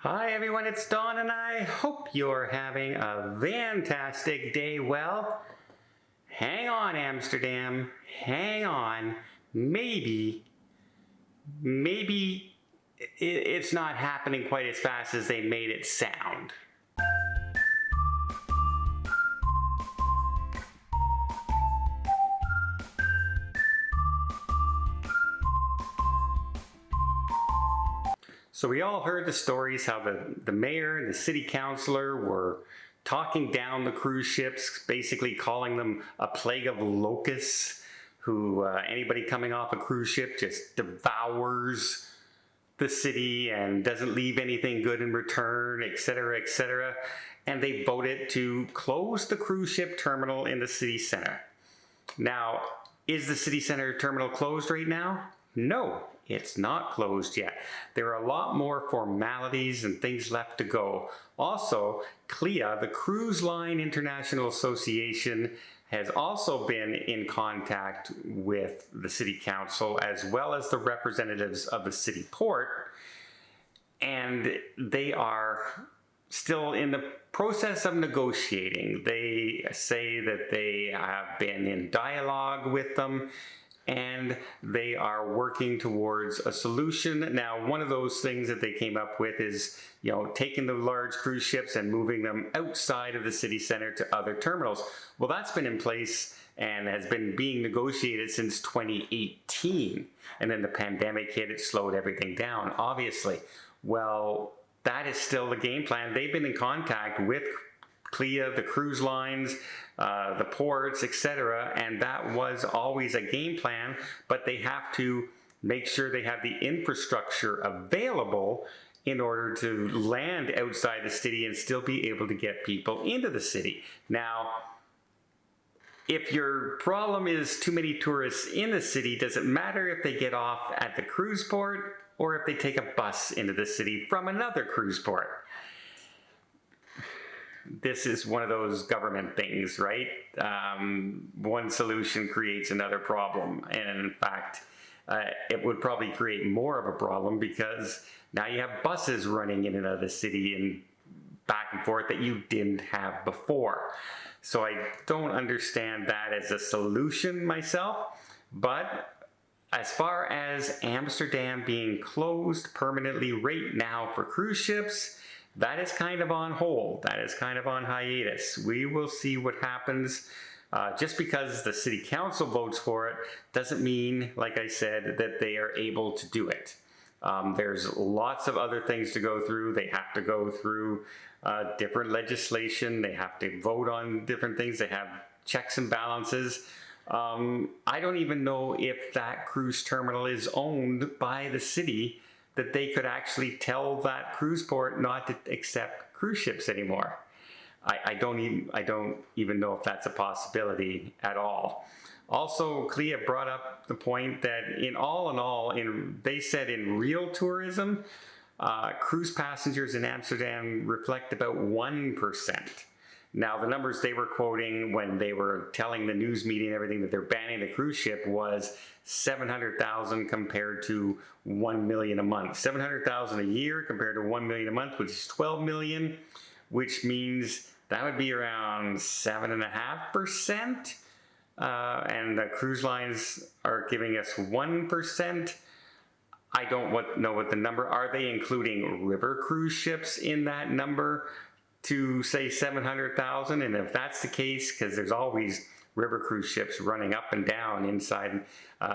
Hi everyone, it's Don and I hope you're having a fantastic day. Well, hang on Amsterdam, hang on. Maybe it's not happening quite as fast as they made it sound. So we all heard the stories how the mayor and the city councilor were talking down the cruise ships, basically calling them a plague of locusts, who anybody coming off a cruise ship just devours the city and doesn't leave anything good in return, etc., etc. And they voted to close the cruise ship terminal in the city center. Now, is the city center terminal closed right now? No, it's not closed yet. There are a lot more formalities and things left to go. Also, CLIA, the Cruise Line International Association, has also been in contact with the City Council as well as the representatives of the City Port, and they are still in the process of negotiating. They say that they have been in dialogue with them and they are working towards a solution. Now, one of those things that they came up with is, taking the large cruise ships and moving them outside of the city center to other terminals. Well, that's been in place and has been being negotiated since 2018. And then the pandemic hit, it slowed everything down, obviously. Well, that is still the game plan. They've been in contact with CLIA, the cruise lines, the ports, etc., and that was always a game plan, but they have to make sure they have the infrastructure available in order to land outside the city and still be able to get people into the city. Now, if your problem is too many tourists in the city, does it matter if they get off at the cruise port or if they take a bus into the city from another cruise port? This is one of those government things, right? One solution creates another problem. And in fact, it would probably create more of a problem because now you have buses running in and out of the city and back and forth that you didn't have before. So I don't understand that as a solution myself. But as far as Amsterdam being closed permanently right now for cruise ships, that is kind of on hold. That is kind of on hiatus. We will see what happens. Just because the city council votes for it doesn't mean, like I said, that they are able to do it. There's lots of other things to go through. They have to go through different legislation. They have to vote on different things. They have checks and balances. I don't even know if that cruise terminal is owned by the city, that they could actually tell that cruise port not to accept cruise ships anymore. I don't even know if that's a possibility at all. Also, CLIA brought up the point that they said in real tourism, cruise passengers in Amsterdam reflect about 1%. Now, the numbers they were quoting when they were telling the news media and everything that they're banning the cruise ship was 700,000 compared to 1 million a month. 700,000 a year compared to 1 million a month, which is 12 million, which means that would be around 7.5%. And the cruise lines are giving us 1%. I don't know what the number. Are they including river cruise ships in that number to say 700,000? And if that's the case, because there's always river cruise ships running up and down inside,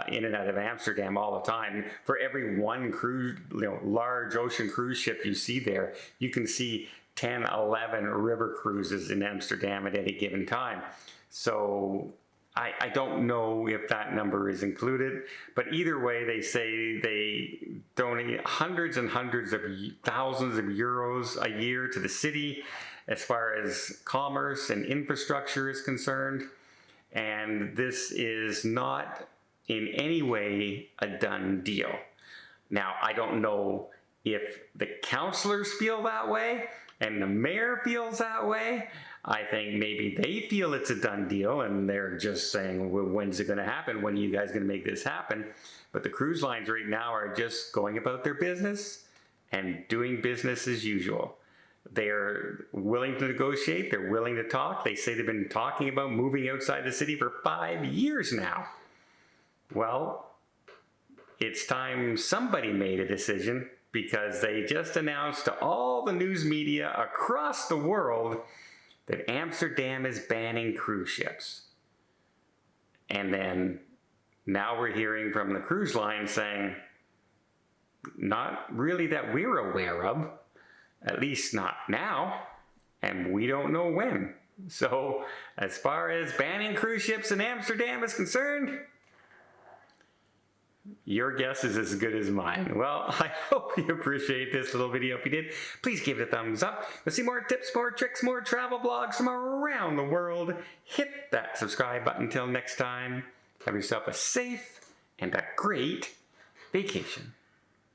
in and out of Amsterdam all the time. For every one cruise, large ocean cruise ship you see there, you can see 10, 11 river cruises in Amsterdam at any given time. So I don't know if that number is included, but either way, they say they donate hundreds and hundreds of thousands of euros a year to the city as far as commerce and infrastructure is concerned. And this is not in any way a done deal. Now, I don't know if the councillors feel that way and the mayor feels that way. I think maybe they feel it's a done deal and they're just saying, well, when's it going to happen? When are you guys going to make this happen? But the cruise lines right now are just going about their business and doing business as usual. They're willing to negotiate. They're willing to talk. They say they've been talking about moving outside the city for 5 years now. Well, it's time somebody made a decision, because they just announced to all the news media across the world that Amsterdam is banning cruise ships. And then now we're hearing from the cruise line saying, not really that we're aware of, at least not now, and we don't know when. So as far as banning cruise ships in Amsterdam is concerned, your guess is as good as mine. Well, I hope you appreciate this little video. If you did, please give it a thumbs up. To see more tips, more tricks, more travel blogs from around the world, hit that subscribe button. Until next time, have yourself a safe and a great vacation.